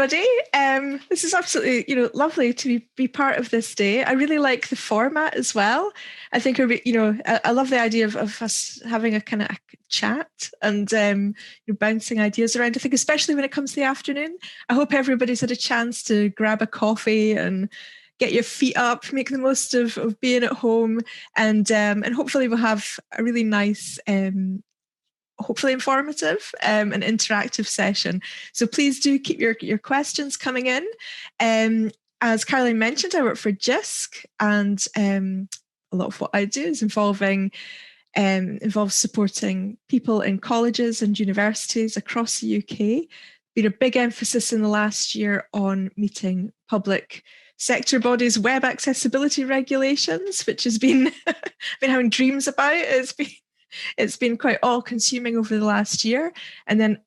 everybody. This is absolutely, lovely to be part of this day. I really like the format as well. I think, I love the idea of us having a kind of chat and bouncing ideas around. I think especially when it comes to the afternoon, I hope everybody's had a chance to grab a coffee and get your feet up, make the most of being at home, and hopefully we'll have a really nice hopefully informative and interactive session. So please do keep your questions coming in. As Caroline mentioned, I work for JISC, and a lot of what I do is involves supporting people in colleges and universities across the UK. Been a big emphasis in the last year on meeting public sector bodies' web accessibility regulations, which has been been having dreams about. It's been quite all-consuming over the last year, and then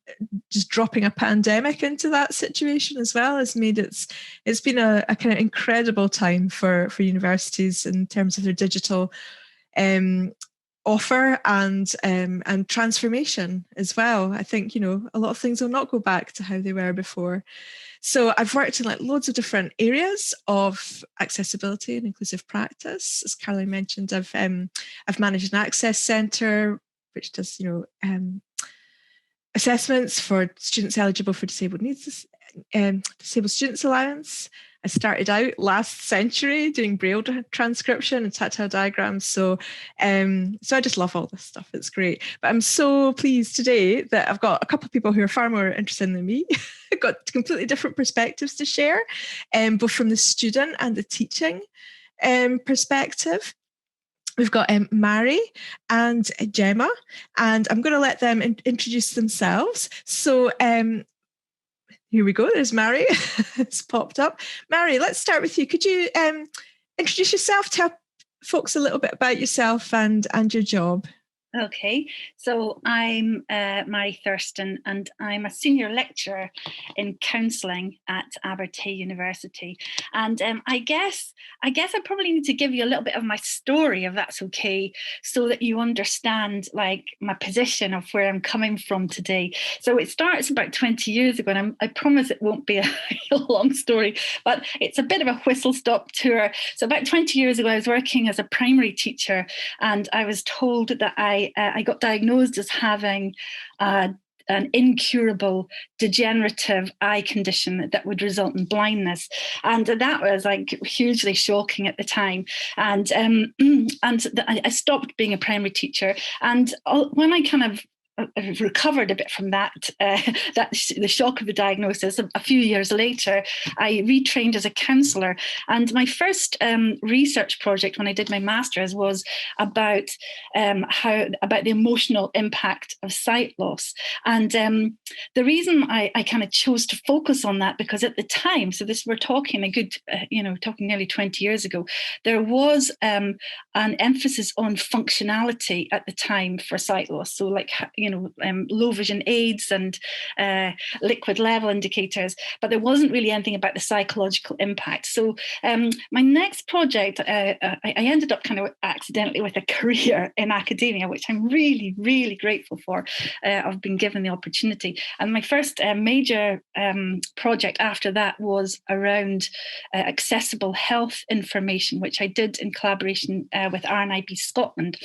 just dropping a pandemic into that situation as well has made it's been a kind of incredible time for universities in terms of their digital offer and transformation as well. I think a lot of things will not go back to how they were before. So I've worked in loads of different areas of accessibility and inclusive practice. As Caroline mentioned, I've managed an access centre which does assessments for students eligible for disabled needs, disabled students allowance. I started out last century doing Braille transcription and tactile diagrams. So I just love all this stuff. It's great. But I'm so pleased today that I've got a couple of people who are far more interested than me. I've got completely different perspectives to share, both from the student and the teaching perspective. We've got Mary and Gemma, and I'm going to let them introduce themselves. So here we go. There's Mary. It's popped up. Mary, let's start with you. Could you introduce yourself, tell folks a little bit about yourself and your job? Okay, so I'm Mary Thurston, and I'm a senior lecturer in counselling at Abertay University. And I guess I probably need to give you a little bit of my story, if that's okay, so that you understand my position of where I'm coming from today. So it starts about 20 years ago, and I promise it won't be a long story, but it's a bit of a whistle-stop tour. So about 20 years ago, I was working as a primary teacher, and I was told that I got diagnosed as having an incurable degenerative eye condition that would result in blindness, and that was hugely shocking at the time. And I stopped being a primary teacher, and when I kind of recovered a bit from that the shock of the diagnosis, a few years later I retrained as a counsellor, and my first research project when I did my master's was about the emotional impact of sight loss. And the reason I kind of chose to focus on that, because at the time, so this we're talking a good talking nearly 20 years ago, there was an emphasis on functionality at the time for sight loss, so low vision aids and liquid level indicators, but there wasn't really anything about the psychological impact. So my next project, I ended up kind of accidentally with a career in academia, which I'm really, really grateful for. I've been given the opportunity. And my first major project after that was around accessible health information, which I did in collaboration with RNIB Scotland.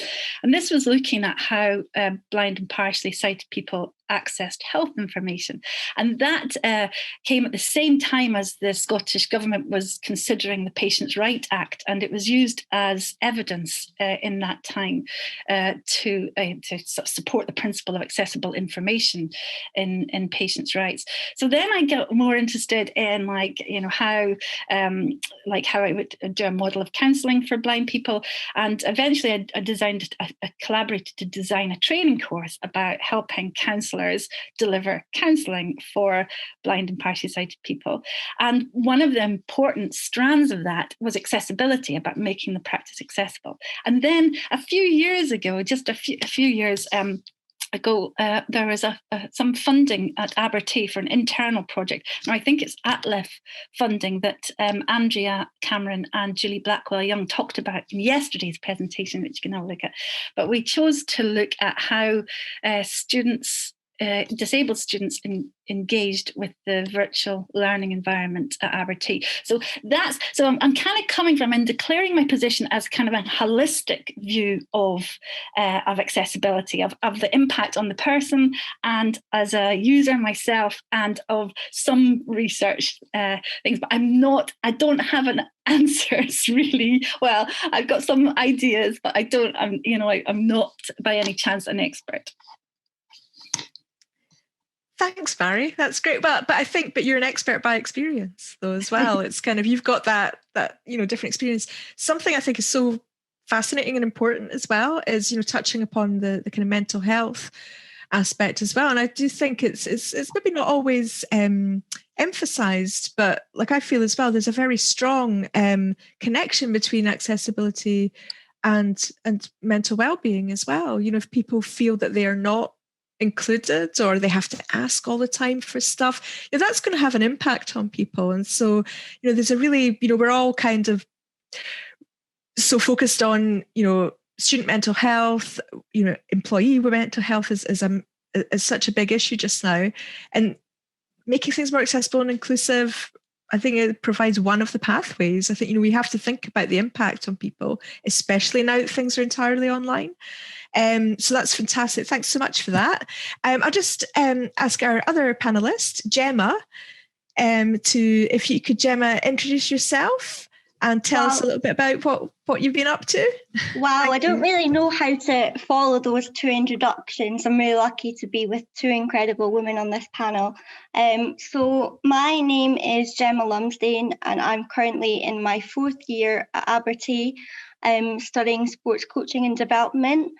And this was looking at how blind and partially sighted people accessed health information. And that came at the same time as the Scottish Government was considering the Patients' Right Act, and it was used as evidence in that time to support the principle of accessible information in patients' rights. So then I got more interested in how I would do a model of counselling for blind people, and eventually I collaborated to design a training course about helping counsellors deliver counselling for blind and partially sighted people. And one of the important strands of that was accessibility, about making the practice accessible. And then a few years ago, just a few years ago, there was some funding at Abertay for an internal project. Now, I think it's ATLIF funding that Andrea Cameron and Julie Blackwell-Young talked about in yesterday's presentation, which you can have a look at. But we chose to look at how students disabled students engaged with the virtual learning environment at Abertee. So I'm kind of coming from and declaring my position as kind of a holistic view of accessibility, of the impact on the person, and as a user myself, and of some research things. But I don't have an answers really. Well, I've got some ideas, but I'm not by any chance an expert. Thanks, Mary. That's great. But you're an expert by experience, though, as well. It's kind of, you've got that different experience. Something I think is so fascinating and important as well is touching upon the kind of mental health aspect as well. And I do think it's maybe not always emphasized, but like I feel as well, there's a very strong connection between accessibility and mental well-being as well. If people feel that they are not included, or they have to ask all the time for stuff, that's going to have an impact on people. And so, there's a really, we're all kind of so focused on, student mental health, employee mental health is such a big issue just now, and making things more accessible and inclusive, I think it provides one of the pathways. I think, we have to think about the impact on people, especially now that things are entirely online. So that's fantastic. Thanks so much for that. I'll just ask our other panelist, Gemma, if you could, Gemma, introduce yourself and tell us a little bit about what you've been up to. Wow, I don't really know how to follow those two introductions. I'm really lucky to be with two incredible women on this panel. So my name is Gemma Lumsden, and I'm currently in my 4th year at Abertee, studying sports coaching and development.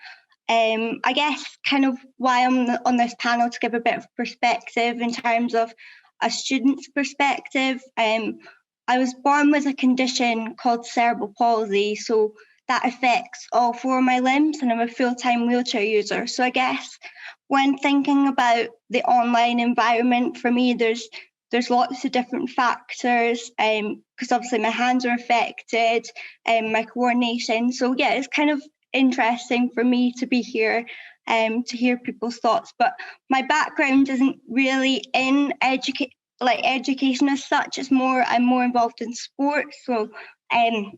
I guess kind of why I'm on this panel, to give a bit of perspective in terms of a student's perspective. I was born with a condition called cerebral palsy, so that affects all 4 of my limbs, and I'm a full-time wheelchair user. So I guess when thinking about the online environment, for me, there's lots of different factors, because obviously my hands are affected, my coordination. So yeah, it's kind of interesting for me to be here to hear people's thoughts. But my background isn't really in education as such. I'm more involved in sports. So I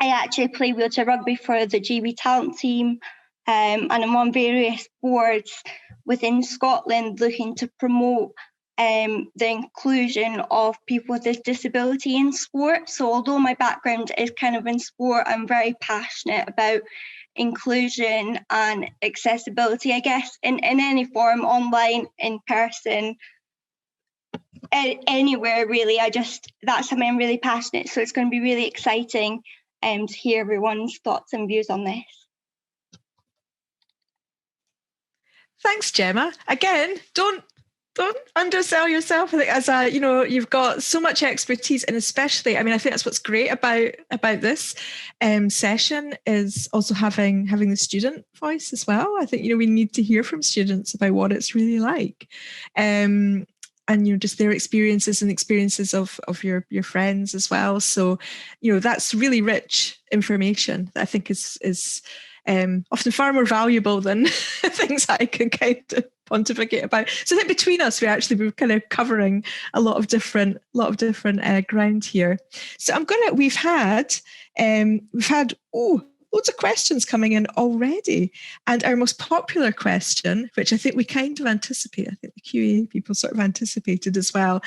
actually play wheelchair rugby for the GB talent team, and I'm on various boards within Scotland looking to promote the inclusion of people with this disability in sport. So although my background is kind of in sport, I'm very passionate about inclusion and accessibility, I guess, in any form, online, in person, anywhere really. That's something I'm really passionate. So it's going to be really exciting to hear everyone's thoughts and views on this. Thanks, Gemma. Again, don't undersell yourself. I think as you've got so much expertise, and especially, I think that's what's great about this session is also having the student voice as well. I think we need to hear from students about what it's really like, and just their experiences and experiences of your friends as well. So that's really rich information that I think is often far more valuable than things I can kind of pontificate about. So I think between us, we're kind of covering a lot of different ground here. So we've had loads of questions coming in already, and our most popular question, which I think we kind of anticipate, I think the QA people sort of anticipated as well,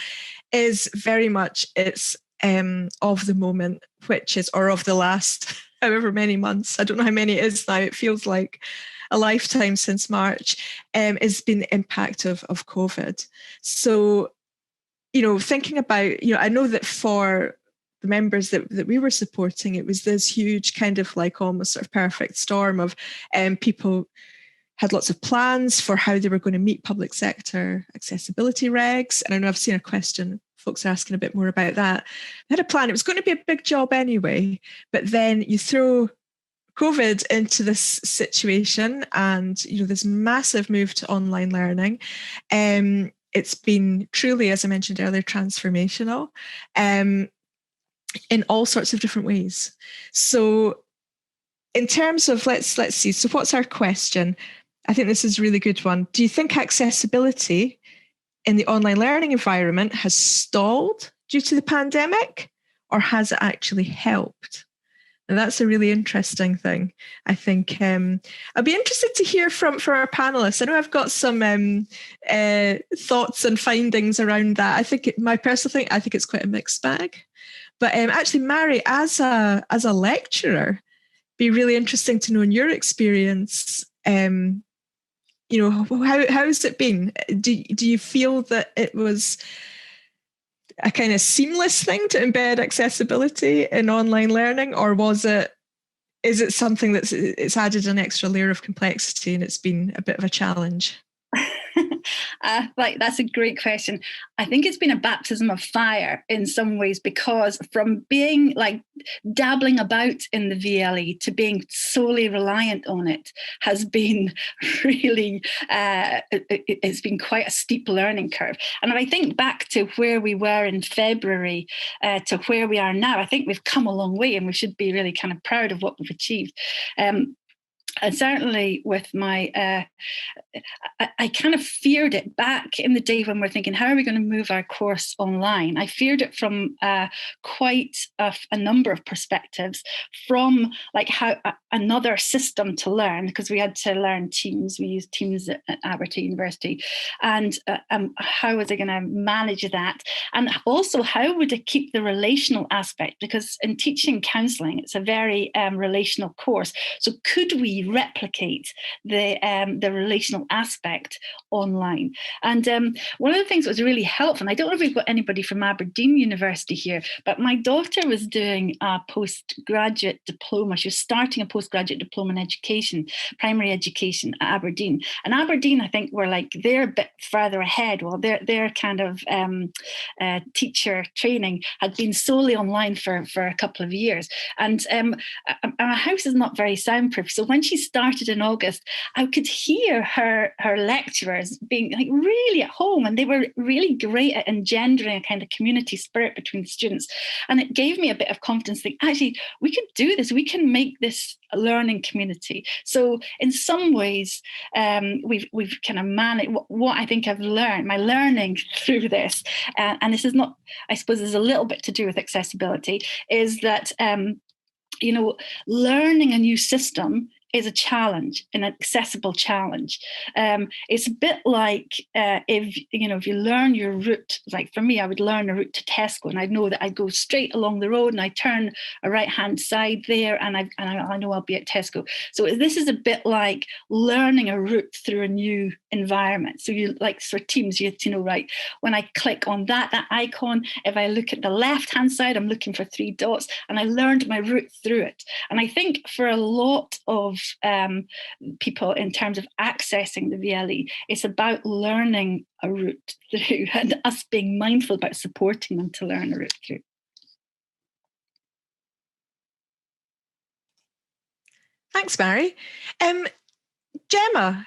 is very much it's of the moment, which is, or of the last however many months, I don't know how many it is now, it feels like a lifetime since March, has been the impact of COVID. So, thinking about, I know that for the members that we were supporting, it was this huge kind of like almost sort of perfect storm of people had lots of plans for how they were going to meet public sector accessibility regs. And I know I've seen a question, folks are asking a bit more about that. They had a plan, it was going to be a big job anyway, but then you throw COVID into this situation and, this massive move to online learning. It's been truly, as I mentioned earlier, transformational in all sorts of different ways. So in terms of, let's see, so what's our question? I think this is a really good one. Do you think accessibility in the online learning environment has stalled due to the pandemic, or has it actually helped? And that's a really interesting thing. I think I'd be interested to hear from our panelists. I know I've got some thoughts and findings around that. I think my personal thing, I think it's quite a mixed bag. But actually, Mary, as a lecturer, be really interesting to know in your experience. How's it been? Do you feel that it was a kind of seamless thing to embed accessibility in online learning, or is it something it's added an extra layer of complexity and it's been a bit of a challenge? That's a great question. I think it's been a baptism of fire in some ways, because from being dabbling about in the VLE to being solely reliant on it has been really, it's been quite a steep learning curve. And if I think back to where we were in February to where we are now, I think we've come a long way, and we should be really kind of proud of what we've achieved. And certainly with my, I kind of feared it back in the day when we're thinking, how are we going to move our course online? I feared it from quite a number of perspectives, from how another system to learn, because we had to learn Teams. We used Teams at Abertay University. And how was I going to manage that? And also, how would I keep the relational aspect? Because in teaching counselling, it's a very relational course. So could we replicate the relational aspect online? And one of the things that was really helpful, and I don't know if we've got anybody from Aberdeen University here, but my daughter was doing a postgraduate diploma. She was starting a postgraduate diploma in education, primary education at Aberdeen. And Aberdeen, I think, were they're a bit further ahead. Well, their kind of teacher training had been solely online for a couple of years. And our house is not very soundproof. So when she started in August, I could hear her lecturers being really at home, and they were really great at engendering a kind of community spirit between the students. And it gave me a bit of confidence that actually we could do this, we can make this a learning community. So in some ways, we've kind of managed what I think I've learned, my learning through this, and this is not, I suppose there's a little bit to do with accessibility, is that learning a new system is a challenge, an accessible challenge. It's a bit like if you learn your route, for me, I would learn a route to Tesco, and I'd know that I'd go straight along the road and I turn a right-hand side there, and I know I'll be at Tesco. So this is a bit like learning a route through a new environment. So you for Teams, you have to know, right, when I click on that icon, if I look at the left-hand side, I'm looking for 3 dots, and I learned my route through it. And I think for a lot of people, in terms of accessing the VLE, it's about learning a route through, and us being mindful about supporting them to learn a route through. Thanks, Mary. Gemma,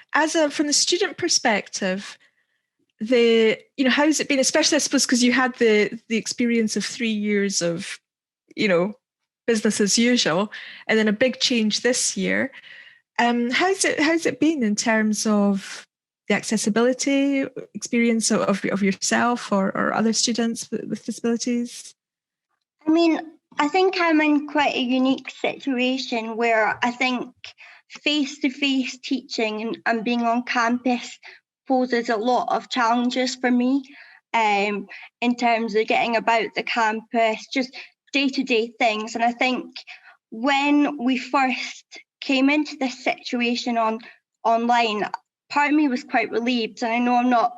from the student perspective, how's it been, especially I suppose because you had the experience of 3 years of business as usual, and then a big change this year. How's it been in terms of the accessibility experience of yourself or other students with disabilities? I mean, I think I'm in quite a unique situation where I think face-to-face teaching and being on campus poses a lot of challenges for me in terms of getting about the campus, just day-to-day things. And I think when we first came into this situation online, part of me was quite relieved. And I know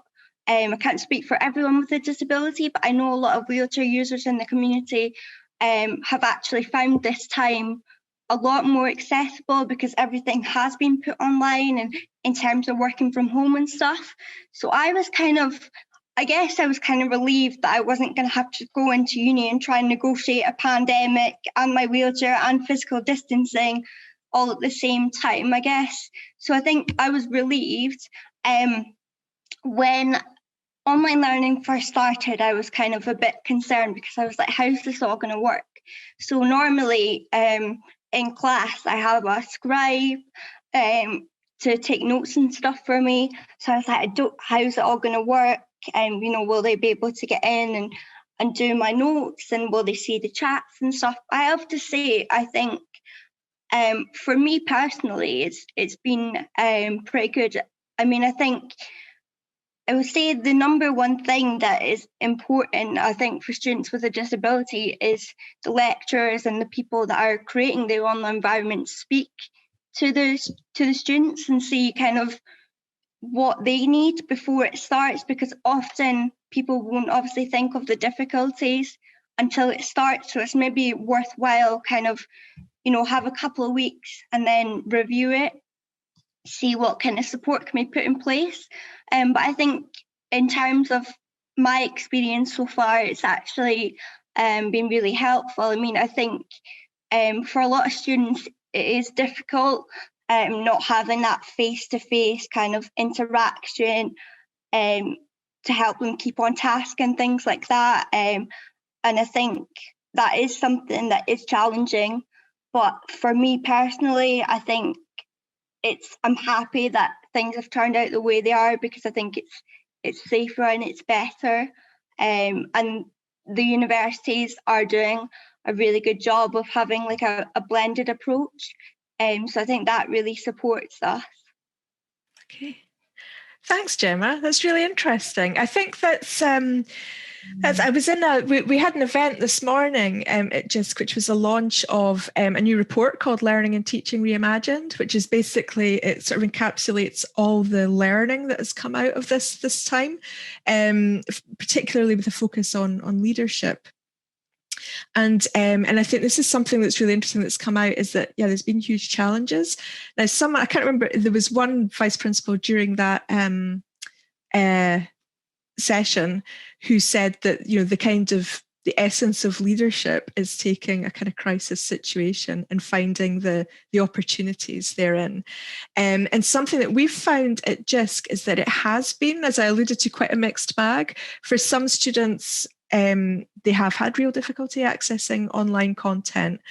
I can't speak for everyone with a disability, but I know a lot of wheelchair users in the community have actually found this time a lot more accessible, because everything has been put online and in terms of working from home and stuff. So I was kind of relieved that I wasn't going to have to go into uni and try and negotiate a pandemic and my wheelchair and physical distancing all at the same time, I guess. So I think I was relieved. When online learning first started, I was kind of a bit concerned, because I was like, how's this all going to work? So normally in class, I have a scribe to take notes and stuff for me. So I was like, how's it all going to work? And, will they be able to get in and do my notes, and will they see the chats and stuff? I have to say, I think for me personally, it's been pretty good. I mean, I think I would say the number one thing that is important, I think, for students with a disability is the lecturers and the people that are creating the online environment speak to the students and see kind of what they need before it starts, because often people won't obviously think of the difficulties until it starts. So it's maybe worthwhile kind of, have a couple of weeks and then review it, see what kind of support can be put in place. But I think in terms of my experience so far, it's actually been really helpful. I mean, I think for a lot of students, it is difficult not having that face-to-face kind of interaction to help them keep on task and things like that. And I think that is something that is challenging. But for me personally, I think I'm happy that things have turned out the way they are, because I think it's safer and it's better. And the universities are doing a really good job of having like a blended approach. So I think that really supports us. Okay. Thanks, Gemma. That's really interesting. I think that's I was we had an event this morning at JISC, which was a launch of a new report called Learning and Teaching Reimagined, which is basically, it sort of encapsulates all the learning that has come out of this time, particularly with a focus on leadership. And I think this is something that's really interesting that's come out, is that, there's been huge challenges. Now, I can't remember, there was one vice principal during that session who said that, the essence of leadership is taking a kind of crisis situation and finding the opportunities therein. And something that we've found at JISC is that it has been, as I alluded to, quite a mixed bag. For some students, they have had real difficulty accessing online content.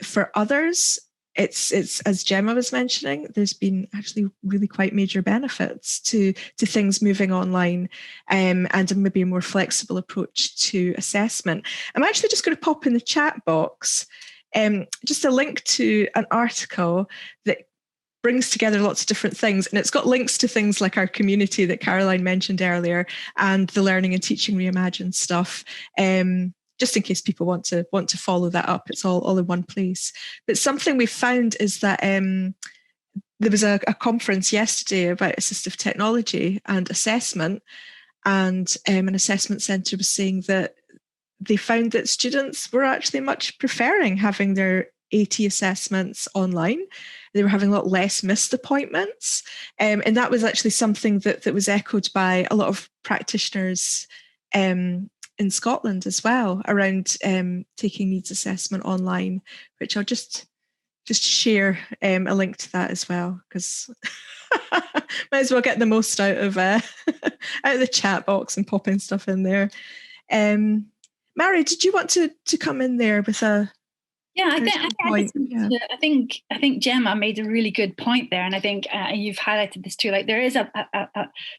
For others, it's as Gemma was mentioning, there's been actually really quite major benefits to things moving online, and maybe a more flexible approach to assessment. I'm actually just going to pop in the chat box just a link to an article that brings together lots of different things, and it's got links to things like our community that Caroline mentioned earlier, and the Learning and Teaching Reimagined stuff. Just in case people want to follow that up, it's all in one place. But something we found is that there was a conference yesterday about assistive technology and assessment, and an assessment centre was saying that they found that students were actually much preferring having their AT assessments online. They were having a lot less missed appointments. And that was actually something that was echoed by a lot of practitioners in Scotland as well, around taking needs assessment online, which I'll just share a link to that as well, because might as well get the most out of the chat box and pop in stuff in there. Mary, did you want to come in there with a? Yeah, I think Gemma made a really good point there, and I think you've highlighted this too. Like there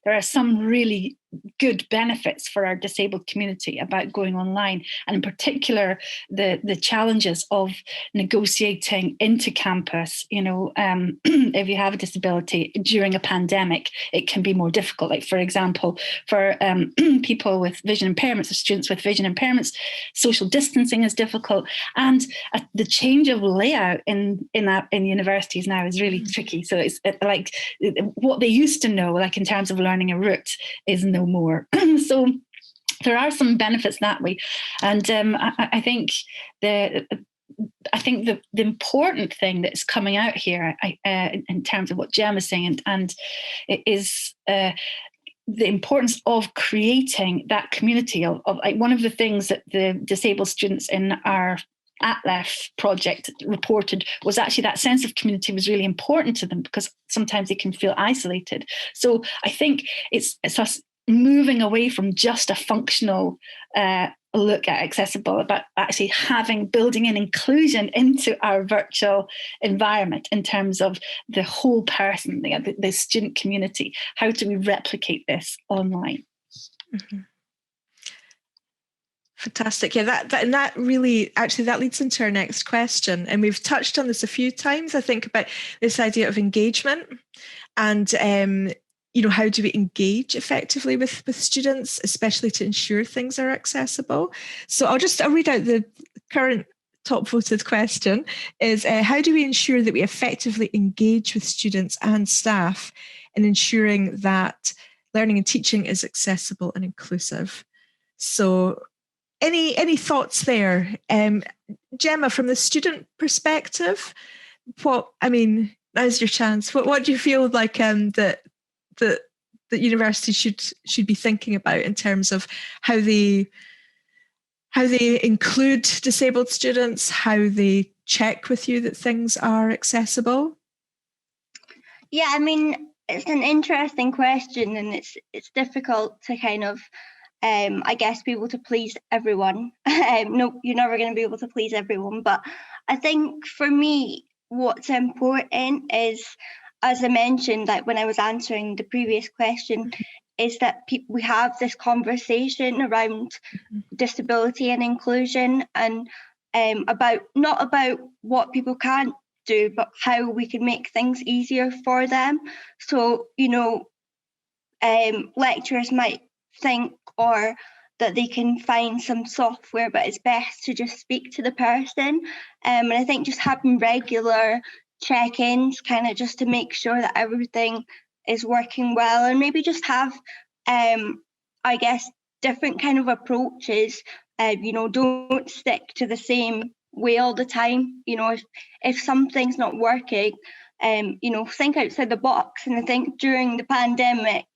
are some really good benefits for our disabled community about going online, and in particular the challenges of negotiating into campus. If you have a disability during a pandemic, it can be more difficult. Like, for example, for people with vision impairments or students with vision impairments, social distancing is difficult, and the change of layout in universities now is really tricky. So it's like what they used to know, like in terms of learning a route, is no more. So there are some benefits that way, and I think the important thing that's coming out here, in terms of what Jem is saying, and it is the importance of creating that community of like, one of the things that the disabled students in our ATLEF project reported was actually that sense of community was really important to them, because sometimes they can feel isolated. So I think it's us moving away from just a functional look at accessible, about actually building in inclusion into our virtual environment in terms of the whole person, the student community. How do we replicate this online? Mm-hmm. Fantastic. Yeah, that really, actually, that leads into our next question. And we've touched on this a few times, I think, about this idea of engagement and, how do we engage effectively with students, especially to ensure things are accessible? So I'll read out the current top voted question is, how do we ensure that we effectively engage with students and staff in ensuring that learning and teaching is accessible and inclusive? So any thoughts there? Gemma, from the student perspective, now's your chance. What do you feel like that universities should be thinking about in terms of how they include disabled students, how they check with you that things are accessible? Yeah, it's an interesting question, and it's difficult to kind of I guess be able to please everyone. No, you're never going to be able to please everyone, but I think for me, what's important is, as I mentioned, like when I was answering the previous question, is that we have this conversation around disability and inclusion, and not about what people can't do, but how we can make things easier for them. So, lecturers might think or that they can find some software, but it's best to just speak to the person. And I think just having regular check-ins, kind of just to make sure that everything is working well, and maybe just have, I guess, different kind of approaches. Don't stick to the same way all the time. If something's not working, think outside the box. And I think during the pandemic,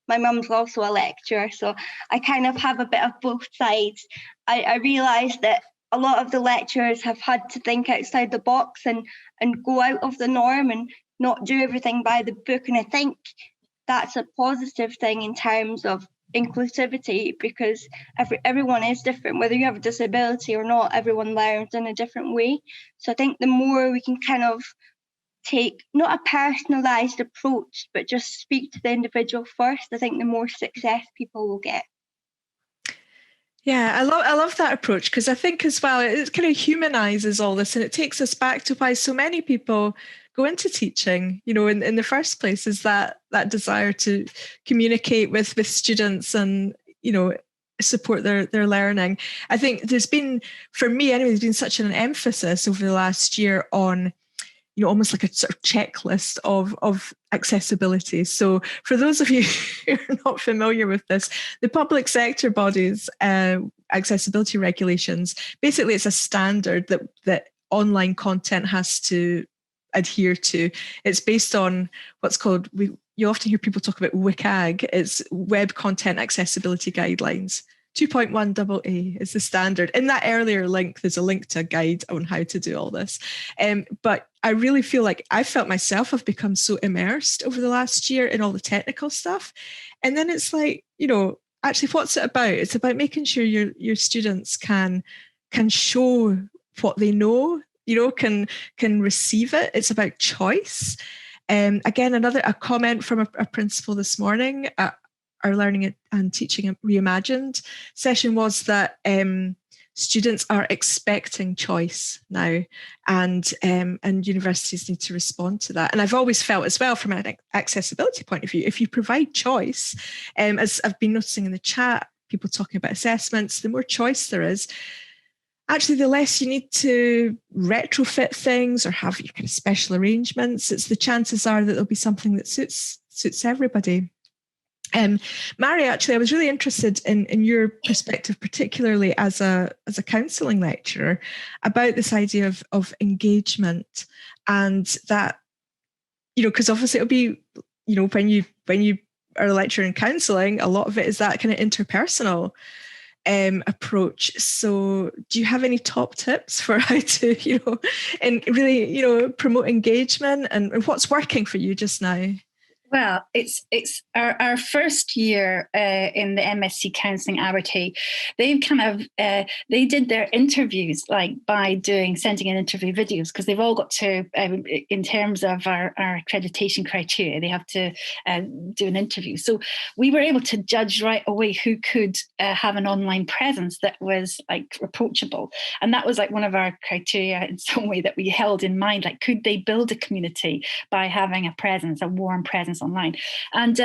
my mum's also a lecturer, so I kind of have a bit of both sides. I realised that a lot of the lecturers have had to think outside the box and go out of the norm and not do everything by the book. And I think that's a positive thing in terms of inclusivity, because everyone is different. Whether you have a disability or not, everyone learns in a different way. So I think the more we can kind of take not a personalised approach, but just speak to the individual first, I think the more success people will get. Yeah, I love that approach, because I think as well it kind of humanises all this, and it takes us back to why so many people go into teaching, in the first place, is that desire to communicate with students and, support their learning. I think there's been, for me anyway, there's been such an emphasis over the last year on, almost like a sort of checklist of accessibility. So for those of you who are not familiar with this, the public sector bodies accessibility regulations, basically it's a standard that online content has to adhere to. It's based on what's called, you often hear people talk about WCAG, it's Web Content Accessibility Guidelines. 2.1 AA is the standard. In that earlier link, there's a link to a guide on how to do all this. But I really feel like I felt myself, I've become so immersed over the last year in all the technical stuff. And then it's like, actually, what's it about? It's about making sure your students can show what they know, can receive it. It's about choice. Again, a comment from a principal this morning at our Learning and Teaching Reimagined session was that students are expecting choice now, and universities need to respond to that. And I've always felt as well, from an accessibility point of view, if you provide choice, as I've been noticing in the chat, people talking about assessments, the more choice there is, actually the less you need to retrofit things or have your kind of special arrangements. It's the chances are that there'll be something that suits everybody. Mary, actually, I was really interested in your perspective, particularly as a counselling lecturer, about this idea of engagement, and that, because obviously it'll be, when you are a lecturer in counselling, a lot of it is that kind of interpersonal approach. So do you have any top tips for how to, and really, promote engagement, and what's working for you just now? Well, it's our first year in the MSc Counselling Abertay. They've kind of they did their interviews like by sending in interview videos, because they've all got to in terms of our accreditation criteria, they have to do an interview. So we were able to judge right away who could have an online presence that was like approachable, and that was like one of our criteria in some way that we held in mind. Like, could they build a community by having a presence, a warm presence online? And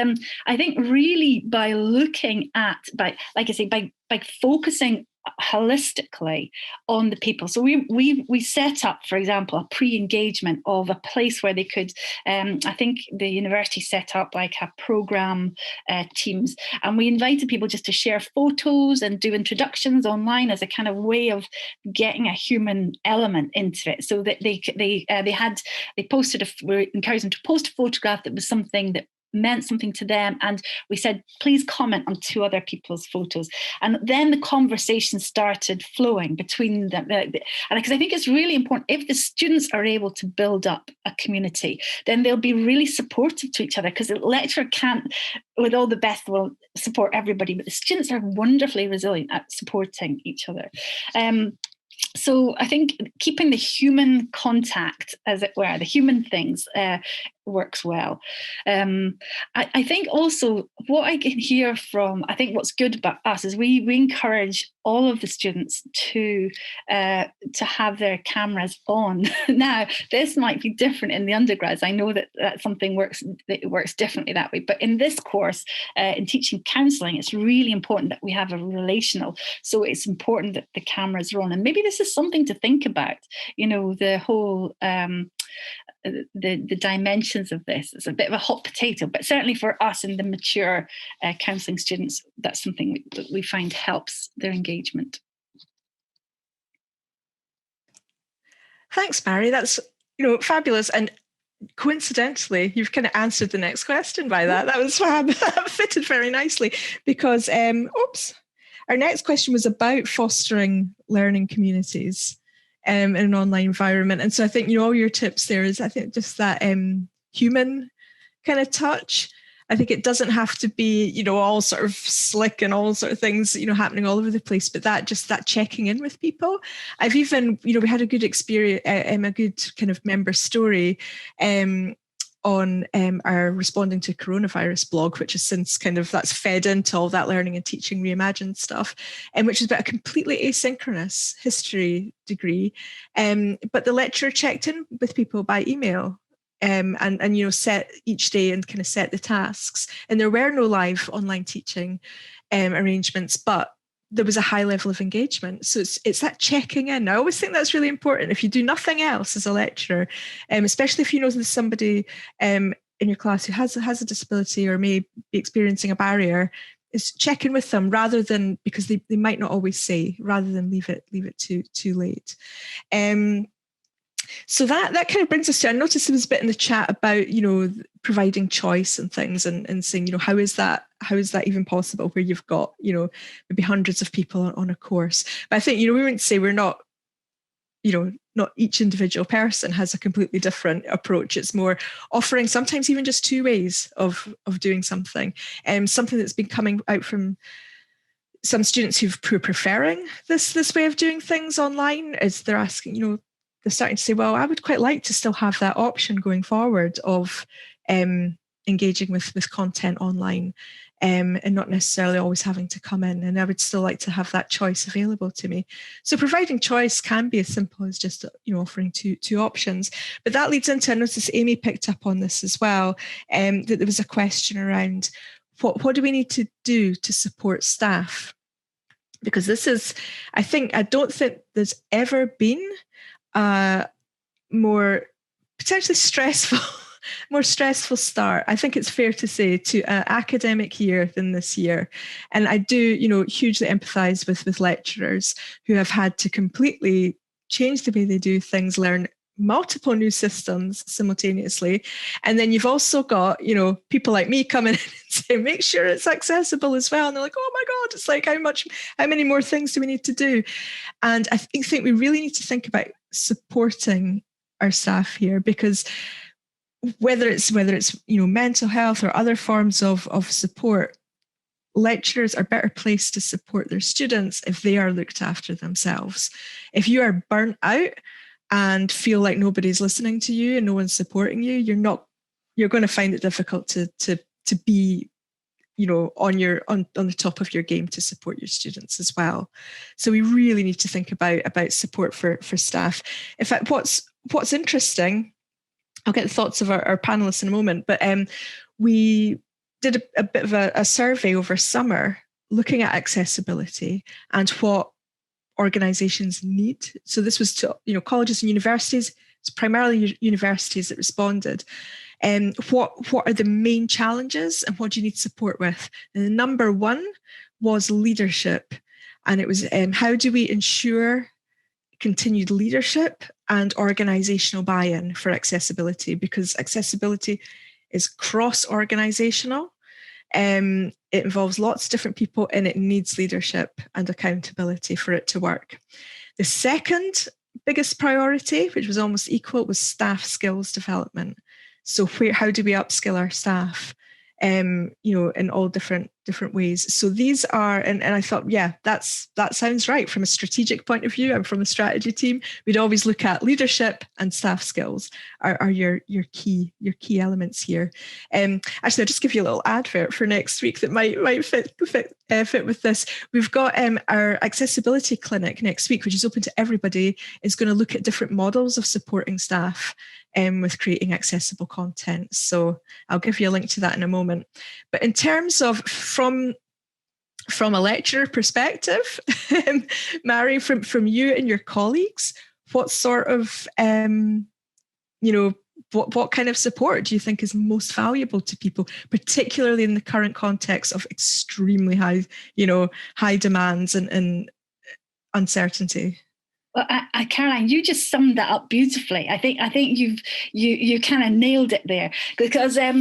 I think really by looking at, like I say, by focusing holistically on the people. So we set up, for example, a pre-engagement of a place where they could, I think the university set up like a program teams, and we invited people just to share photos and do introductions online as a kind of way of getting a human element into it. So that they posted we encouraged them to post a photograph that was something that meant something to them, and we said, please comment on 2 other people's photos. And then the conversation started flowing between them, and because I think it's really important, if the students are able to build up a community, then they'll be really supportive to each other, because the lecturer can't, with all the best will, support everybody, but the students are wonderfully resilient at supporting each other. So I think keeping the human contact, as it were, the human things, works well. I think also what I can hear from, I think what's good about us is we encourage all of the students to have their cameras on. Now, this might be different in the undergrads. I know that something works differently that way. But in this course, in teaching counselling, it's really important that we have a relational. So it's important that the cameras are on. And maybe this is something to think about, the whole the dimensions of this. It's a bit of a hot potato, but certainly for us and the mature counselling students, that's something that we find helps their engagement. Thanks, Mary. That's fabulous. And coincidentally, you've kind of answered the next question by that. That was fab. That fitted very nicely, because our next question was about fostering learning communities in an online environment. And so I think, all your tips there is, I think, just that human kind of touch. I think it doesn't have to be, all sort of slick and all sort of things, happening all over the place, but that checking in with people. I've even, we had a good experience, a good kind of member story on our Responding to Coronavirus blog, which is since that's fed into all that learning and teaching reimagined stuff, and which is about a completely asynchronous history degree. But the lecturer checked in with people by email. And set each day and kind of set the tasks. And there were no live online teaching arrangements, but there was a high level of engagement. So it's that checking in. I always think that's really important. If you do nothing else as a lecturer, especially if there's somebody in your class who has a disability or may be experiencing a barrier, is check in with them rather than, because they might not always say, rather than leave it too late. So that kind of brings us to, I noticed there was a bit in the chat about, providing choice and things and saying, how is that even possible where you've got, maybe hundreds of people on a course. But I think, we wouldn't say we're not, not each individual person has a completely different approach. It's more offering sometimes even just 2 ways of doing something. Something that's been coming out from some students who are preferring this way of doing things online is they're asking, they're starting to say, well, I would quite like to still have that option going forward of engaging with content online and not necessarily always having to come in. And I would still like to have that choice available to me. So providing choice can be as simple as just, offering two options. But that leads into, I noticed Amy picked up on this as well, that there was a question around what do we need to do to support staff? Because this is, I don't think there's ever been more potentially more stressful start, I think it's fair to say, to an academic year than this year. And I do, hugely empathise with lecturers who have had to completely change the way they do things, learn multiple new systems simultaneously. And then you've also got, people like me coming in and say, make sure it's accessible as well. And they're like, oh my God, it's like, how many more things do we need to do? And I think we really need to think about supporting our staff here, because whether it's mental health or other forms of support, lecturers are better placed to support their students if they are looked after themselves. If you are burnt out and feel like nobody's listening to you and no one's supporting you, you're going to find it difficult to be on the top of your game to support your students as well. So we really need to think about support for staff. In fact, what's interesting, I'll get the thoughts of our panelists in a moment, but we did a bit of a survey over summer looking at accessibility and what organizations need. So this was to colleges and universities. It's primarily universities that responded. What are the main challenges and what do you need support with? And the number one was leadership. And it was how do we ensure continued leadership and organizational buy-in for accessibility? Because accessibility is cross-organizational. It involves lots of different people and it needs leadership and accountability for it to work. The second biggest priority, which was almost equal, was staff skills development. So how do we upskill our staff, in all different ways? So these are, and I thought, yeah, that sounds right. From a strategic point of view, I'm from a strategy team. We'd always look at leadership and staff skills are your key elements here. Actually, I'll just give you a little advert for next week that might fit with this. We've got our accessibility clinic next week, which is open to everybody. Is going to look at different models of supporting staff with creating accessible content. So I'll give you a link to that in a moment. But in terms of from a lecturer perspective, Mary, from you and your colleagues, what sort of, what kind of support do you think is most valuable to people, particularly in the current context of extremely high demands and uncertainty? Well, Caroline, you just summed that up beautifully. I think you kind of nailed it there, because I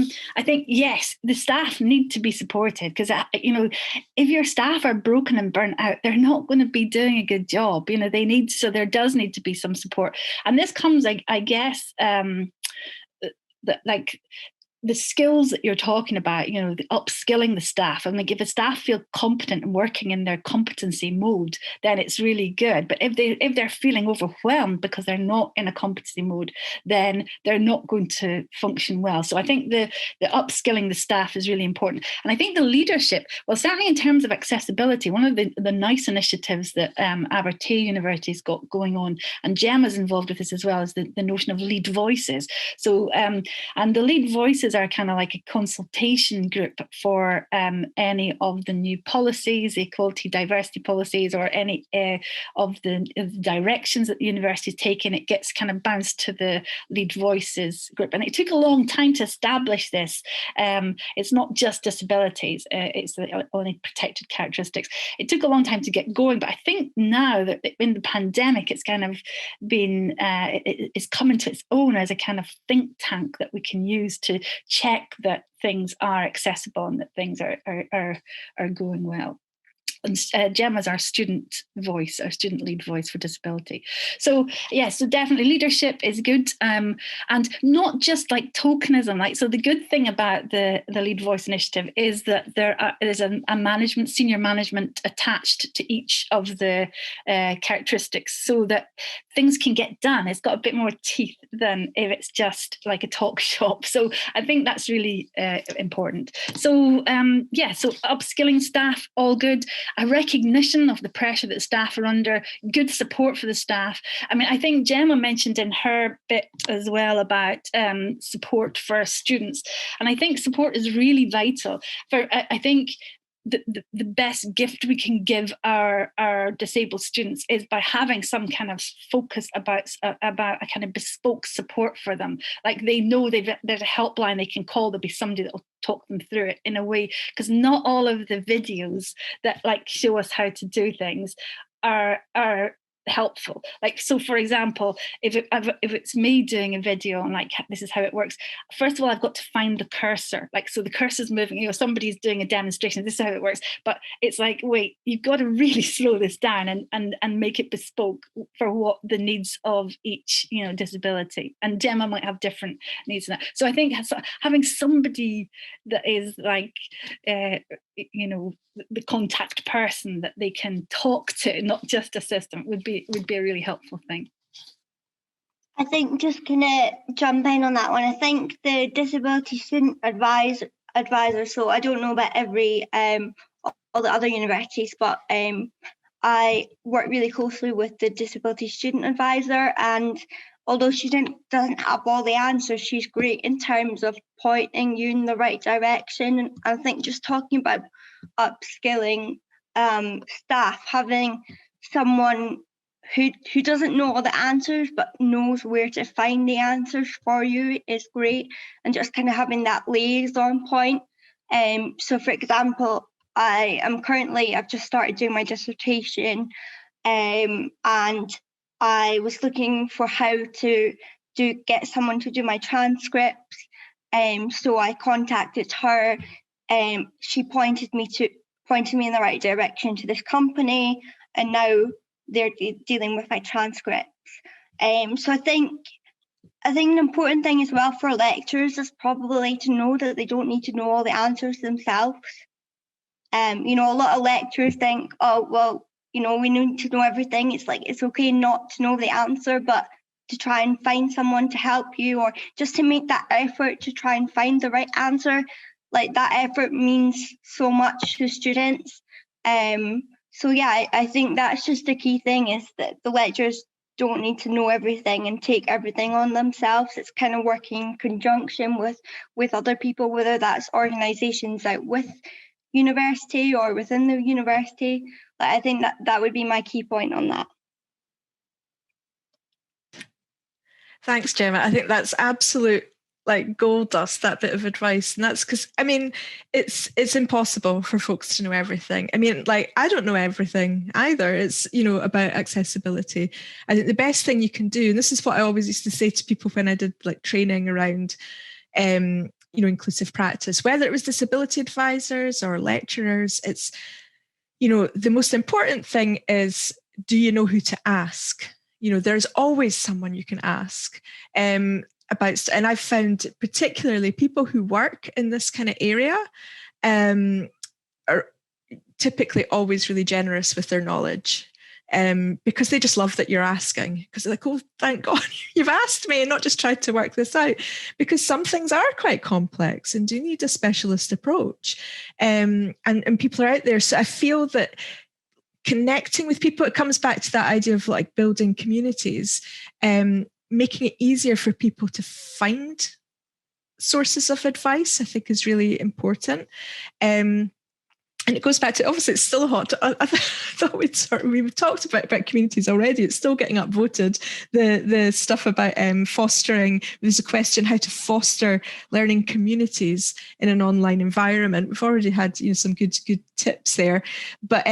think, yes, the staff need to be supported, because if your staff are broken and burnt out, they're not going to be doing a good job. So there does need to be some support, and this comes, I guess, the skills that you're talking about, the upskilling the staff, and if the staff feel competent and working in their competency mode, then it's really good. But if they're feeling overwhelmed because they're not in a competency mode, then they're not going to function well. So I think the upskilling the staff is really important. And I think the leadership, well, certainly in terms of accessibility, one of the nice initiatives that Abertay University's got going on, and Gemma's involved with this as well, is the notion of lead voices. So, and the lead voices are kind of like a consultation group for any of the new policies, equality, diversity policies, or any of the directions that the university is taking. It gets kind of bounced to the lead voices group. And it took a long time to establish this. It's not just disabilities, it's the only protected characteristics. It took a long time to get going, but I think now that in the pandemic, it's kind of been, it's come into its own as a kind of think tank that we can use to check that things are accessible and that things are going well. And Gemma's our student voice, our student lead voice for disability. So so definitely leadership is good, and not just like tokenism. So the good thing about the lead voice initiative is that there's a senior management attached to each of the characteristics, so that things can get done. It's got a bit more teeth than if it's just like a talk shop. So I think that's really important. So so upskilling staff, all good. A recognition of the pressure that staff are under, good support for the staff. I mean, I think Gemma mentioned in her bit as well about support for students. And I think support is really vital. I think the best gift we can give our disabled students is by having some kind of focus about a kind of bespoke support for them. Like they know there's a helpline they can call. There'll be somebody that will talk them through it in a way, because not all of the videos that like show us how to do things are helpful. Like, so for example, if it's me doing a video and like, this is how it works. First of all, I've got to find the cursor. Like, so the cursor's moving, you know, somebody's doing a demonstration, this is how it works. But it's like, wait, you've got to really slow this down and make it bespoke for what the needs of each, you know, disability. And Gemma might have different needs in that. So I think having somebody that is like, you know, the contact person that they can talk to, not just assistant, would be a really helpful thing. I think just gonna jump in on that one. I think the disability student advisor. So I don't know about every all the other universities, but I work really closely with the disability student advisor, and although she doesn't have all the answers, she's great in terms of pointing you in the right direction. And I think just talking about upskilling staff, having someone who doesn't know all the answers but knows where to find the answers for you is great, and just kind of having that liaison point. So for example, I've just started doing my dissertation, and I was looking for how to get someone to do my transcripts. So I contacted her, and she pointed me in the right direction to this company, and now they're dealing with my transcripts. So I think an important thing as well for lecturers is probably to know that they don't need to know all the answers themselves. You know, a lot of lecturers think, oh, well, you know, we need to know everything. It's like, it's okay not to know the answer, but to try and find someone to help you, or just to make that effort to try and find the right answer. Like, that effort means so much to students. So yeah, I think that's just the key thing, is that the lecturers don't need to know everything and take everything on themselves. It's kind of working in conjunction with other people, whether that's organisations out with university or within the university. Like, I think that would be my key point on that. Thanks, Gemma. I think that's absolute like gold dust, that bit of advice. And that's because, I mean, it's impossible for folks to know everything. I mean, like, I don't know everything either. It's, you know, about accessibility. I think the best thing you can do, and this is what I always used to say to people when I did like training around you know, inclusive practice, whether it was disability advisors or lecturers, it's, you know, the most important thing is, do you know who to ask? You know, there's always someone you can ask about, and I've found particularly people who work in this kind of area are typically always really generous with their knowledge. Because they just love that you're asking, because they're like, oh, thank God you've asked me and not just tried to work this out, because some things are quite complex and do need a specialist approach. And people are out there. So I feel that connecting with people, it comes back to that idea of like building communities, making it easier for people to find sources of advice, I think is really important. And it goes back to, obviously, it's still hot. I thought we've talked about communities already. It's still getting upvoted. The stuff about fostering. There's a question how to foster learning communities in an online environment. We've already had, you know, some good tips there, but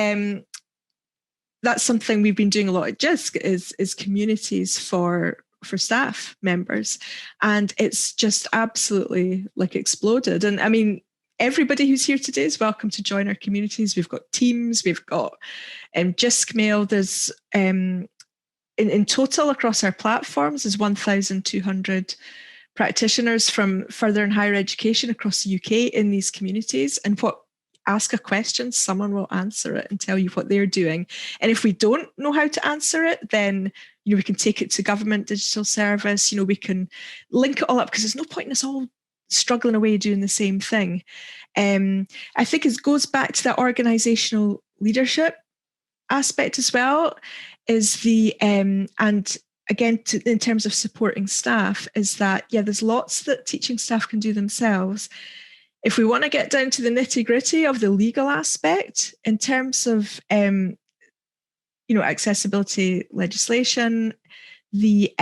that's something we've been doing a lot at JISC is communities for staff members, and it's just absolutely like exploded. And I mean, everybody who's here today is welcome to join our communities. We've got Teams, we've got JISC Mail. There's in total across our platforms is 1,200 practitioners from further and higher education across the UK in these communities. And ask a question, someone will answer it and tell you what they're doing. And if we don't know how to answer it, then, you know, we can take it to Government Digital Service. You know, we can link it all up, because there's no point in us all struggling away doing the same thing. I think it goes back to that organisational leadership aspect as well, is the and again, in terms of supporting staff, is that, yeah, there's lots that teaching staff can do themselves. If we want to get down to the nitty-gritty of the legal aspect, in terms of you know, accessibility legislation, the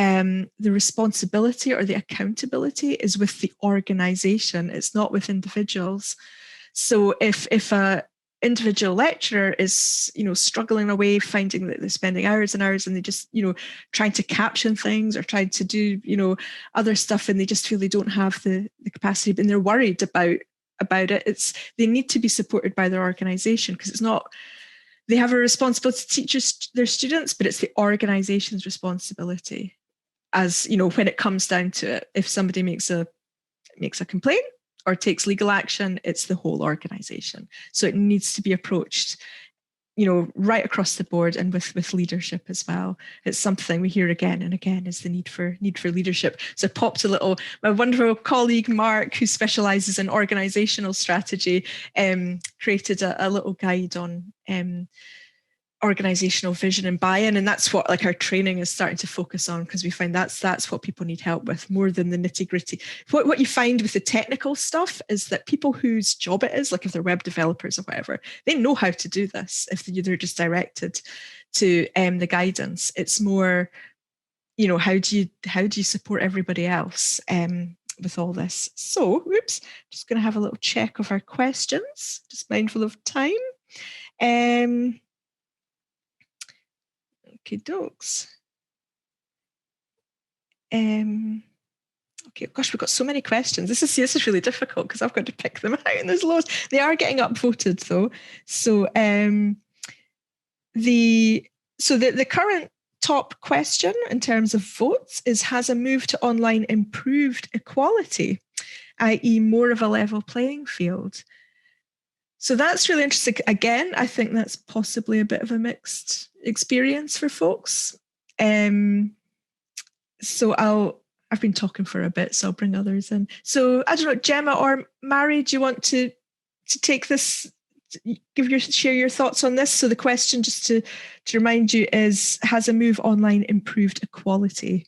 responsibility or the accountability is with the organisation. It's not with individuals. So if a individual lecturer is, struggling away, finding that they're spending hours and hours and they just, trying to caption things or trying to do, other stuff, and they just feel they don't have the capacity, and they're worried about it. They need to be supported by their organization, because it's not, they have a responsibility to teach their students, but it's the organization's responsibility. As when it comes down to it, if somebody makes a complaint or takes legal action, it's the whole organization. So it needs to be approached, right across the board, and with leadership as well. It's something we hear again and again, is the need for leadership. So I popped my wonderful colleague Mark, who specializes in organizational strategy, created a little guide on organizational vision and buy-in, and that's what our training is starting to focus on, because we find that's what people need help with more than the nitty-gritty. What you find with the technical stuff is that people whose job it is, like if they're web developers or whatever, they know how to do this if they're just directed to the guidance. It's more, how do you support everybody else with all this? So, just going to have a little check of our questions, just mindful of time. Okay, dokes. Okay, gosh, we've got so many questions. This is really difficult because I've got to pick them out, and there's loads. They are getting upvoted though. So the current top question in terms of votes is: has a move to online improved equality, i.e. more of a level playing field? So that's really interesting. Again, I think that's possibly a bit of a mixed experience for folks. So I've been talking for a bit, so I'll bring others in. So I don't know, Gemma or Mary, do you want to take this, share your thoughts on this? So the question, just to remind you, is: has a move online improved equality,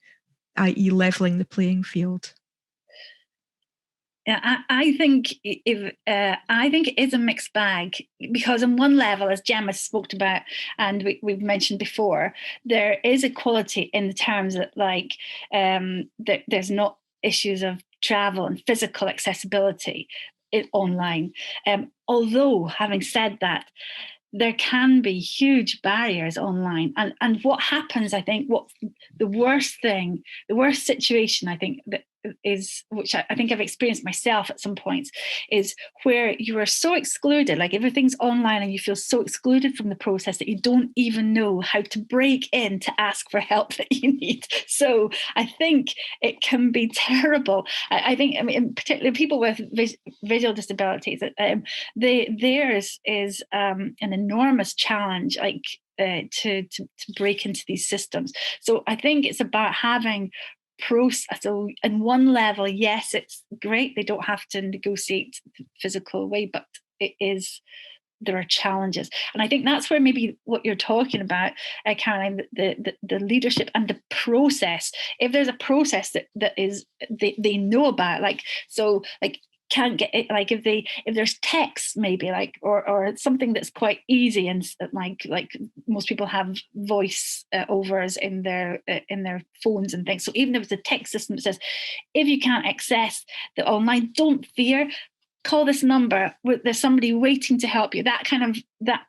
i.e. leveling the playing field? Yeah, I think it is a mixed bag, because on one level, as Gemma spoke about and we've mentioned before, there is equality in the terms that there's not issues of travel and physical accessibility online. Although, having said that, there can be huge barriers online, and what happens, I think, the worst situation, I think, that is, which I think I've experienced myself at some points, is where you are so excluded, like everything's online, and you feel so excluded from the process that you don't even know how to break in to ask for help that you need. So I think it can be terrible. I think, particularly people with visual disabilities, theirs is an enormous challenge, to break into these systems. So I think it's about having process. So in one level, yes, it's great, they don't have to negotiate the physical way, but there are challenges. And I think that's where maybe what you're talking about, Caroline, the leadership and the process. If there's a process that is they know about, can't get it, if there's text maybe, or something that's quite easy, and like most people have voice overs in their phones and things. So even if it's a text system that says, if you can't access the online, don't fear, call this number, there's somebody waiting to help you. That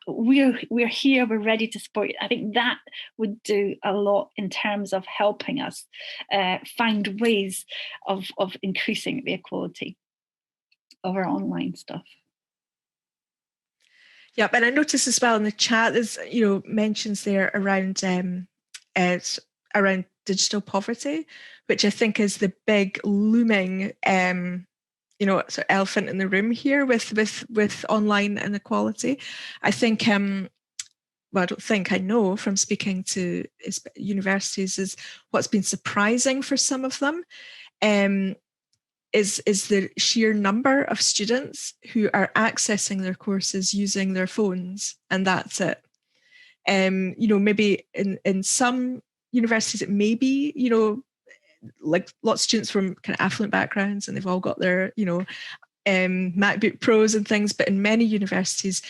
we're here, we're ready to support you. I think that would do a lot in terms of helping us find ways of increasing the equality of our online stuff. Yeah, and I noticed as well in the chat, there's mentions there around digital poverty, which I think is the big looming sort of elephant in the room here with online inequality. I think I know from speaking to universities, is what's been surprising for some of them is the sheer number of students who are accessing their courses using their phones, and that's it. Maybe in some universities it may be, like lots of students from kind of affluent backgrounds, and they've all got their, MacBook Pros and things, but in many universities,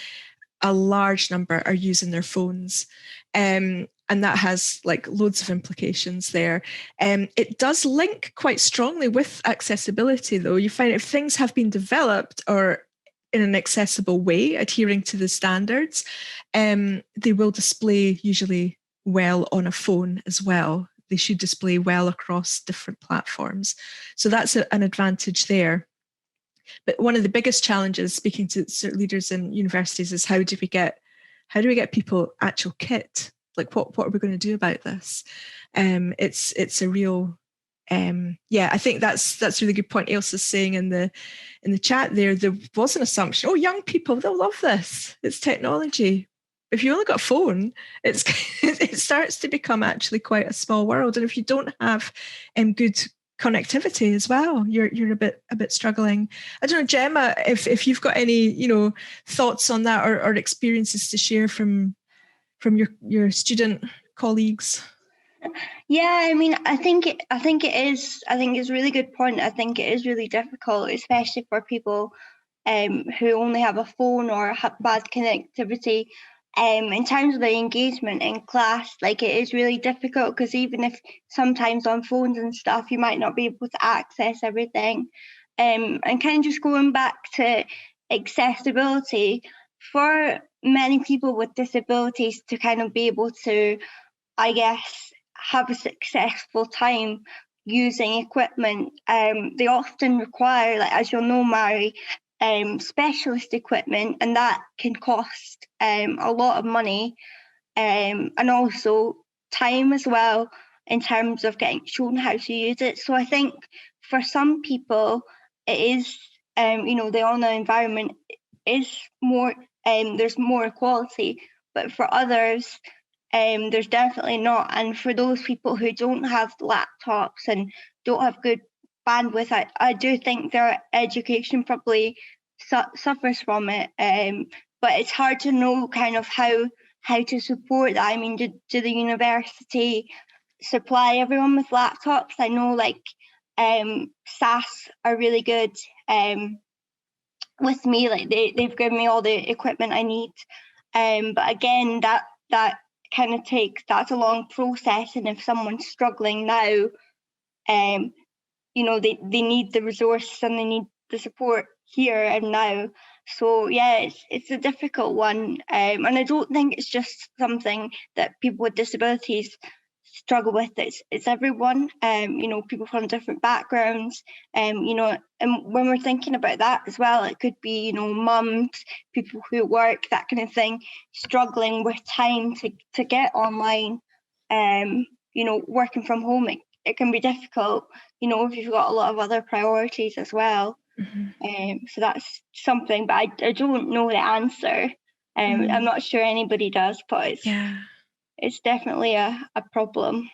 a large number are using their phones. And that has loads of implications there. It does link quite strongly with accessibility, though. You find if things have been developed, or in an accessible way, adhering to the standards, they will display usually well on a phone as well. They should display well across different platforms. So that's an advantage there. But one of the biggest challenges, speaking to leaders in universities, is how do we get people actual kit? Like what are we going to do about this? It's a real I think that's a really good point. Ailsa's saying in the chat there was an assumption, oh, young people, they'll love this. It's technology. If you only got a phone, it starts to become actually quite a small world. And if you don't have good connectivity as well, you're a bit struggling. I don't know, Gemma, if you've got any thoughts on that or experiences to share from your student colleagues. Yeah, I mean, I think it's a really good point. I think it is really difficult, especially for people who only have a phone or have bad connectivity. In terms of the engagement in class, like, it is really difficult because even if sometimes on phones and stuff, you might not be able to access everything. And kind of just going back to accessibility, for many people with disabilities to kind of be able to, I guess, have a successful time using equipment, they often require, like, as you'll know, Mari, specialist equipment, and that can cost a lot of money, and also time as well, in terms of getting shown how to use it. So I think for some people it is, the online environment is more, there's more equality, but for others there's definitely not. And for those people who don't have laptops and don't have good bandwidth, I do think their education probably suffers from it. But it's hard to know kind of how to support that. I mean, do the university supply everyone with laptops? I know, like, SAS are really good with me. Like, they've given me all the equipment I need. But again, that kind of that's a long process, and if someone's struggling now, they need the resources and they need the support here and now. So yeah, it's a difficult one, and I don't think it's just something that people with disabilities struggle with. It's everyone, people from different backgrounds, and when we're thinking about that as well, it could be, mums, people who work, that kind of thing, struggling with time to get online, working from home. It can be difficult, if you've got a lot of other priorities as well. Mm-hmm. So that's something, but I don't know the answer. Mm-hmm. I'm not sure anybody does, but it's definitely a problem.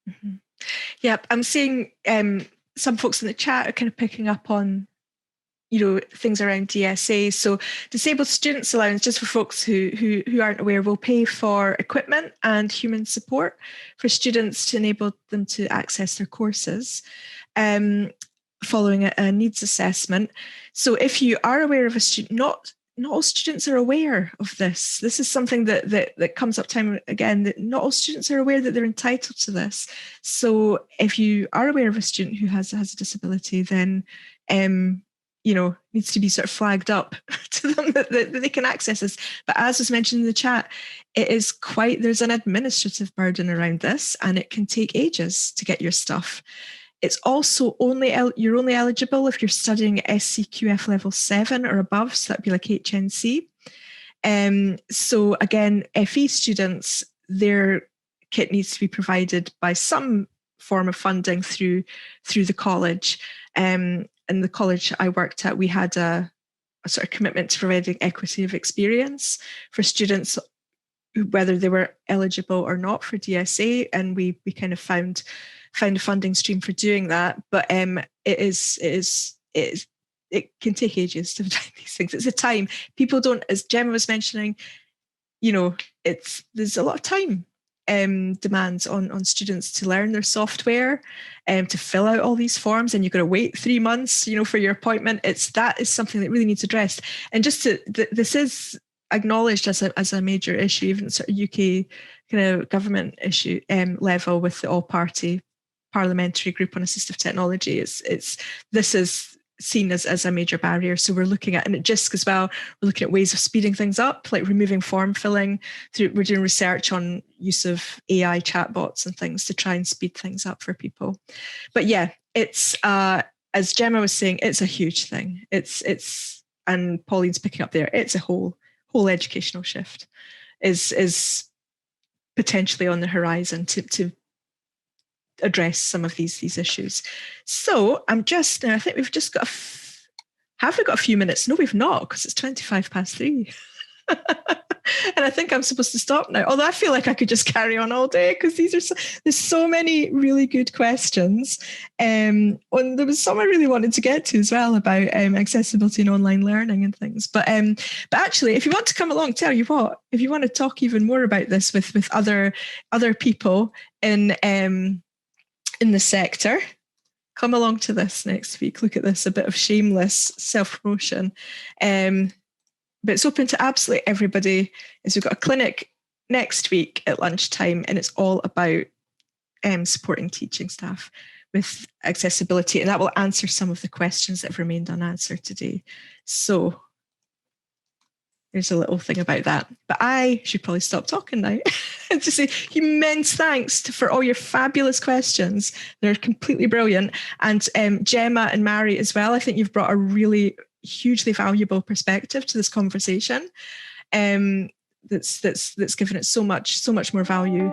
Mm-hmm. Yeah, I'm seeing some folks in the chat are kind of picking up on, things around DSA. So Disabled Students Allowance, just for folks who aren't aware, will pay for equipment and human support for students to enable them to access their courses following a needs assessment. So if you are aware of a student, not all students are aware of this. This is something that comes up time again, that not all students are aware that they're entitled to this. So if you are aware of a student who has a disability, then needs to be sort of flagged up to them that they can access this. But as was mentioned in the chat, there's an administrative burden around this, and it can take ages to get your stuff. It's also you're only eligible if you're studying SCQF level 7 or above, so that'd be like HNC. So again, FE students, their kit needs to be provided by some form of funding through the college. And the college I worked at, we had a sort of commitment to providing equity of experience for students, whether they were eligible or not for DSA, and we kind of found a funding stream for doing that. But it can take ages to find these things. It's a time. People don't, as Gemma was mentioning, there's a lot of time demands on students to learn their software, to fill out all these forms, and you've got to wait 3 months, for your appointment. That is something that really needs addressed. And just this is acknowledged as a major issue, even sort of UK kind of government issue level, with the all-party parliamentary group on assistive technology. This is seen as a major barrier. So we're looking at, and at JISC as well, we're looking at ways of speeding things up, like removing form filling. We're doing research on use of AI chatbots and things to try and speed things up for people. But yeah, it's, as Gemma was saying, it's a huge thing. It's, and Pauline's picking up there, it's a whole educational shift is potentially on the horizon to address some of these issues. So I think we've just got have we got a few minutes? No, we've not, because it's 3:25. And I think I'm supposed to stop now. Although I feel like I could just carry on all day, because there's so many really good questions. And there was some I really wanted to get to as well about accessibility and online learning and things. But actually, if you want to come along, tell you what, if you want to talk even more about this with other people in the sector, come along to this next week. Look at this, a bit of shameless self-promotion. But it's open to absolutely everybody. We've got a clinic next week at lunchtime, and it's all about supporting teaching staff with accessibility, and that will answer some of the questions that have remained unanswered today. So there's a little thing about that. But I should probably stop talking now and to say immense thanks for all your fabulous questions. They're completely brilliant. And Gemma and Mary as well, I think you've brought a really hugely valuable perspective to this conversation. That's given it so much more value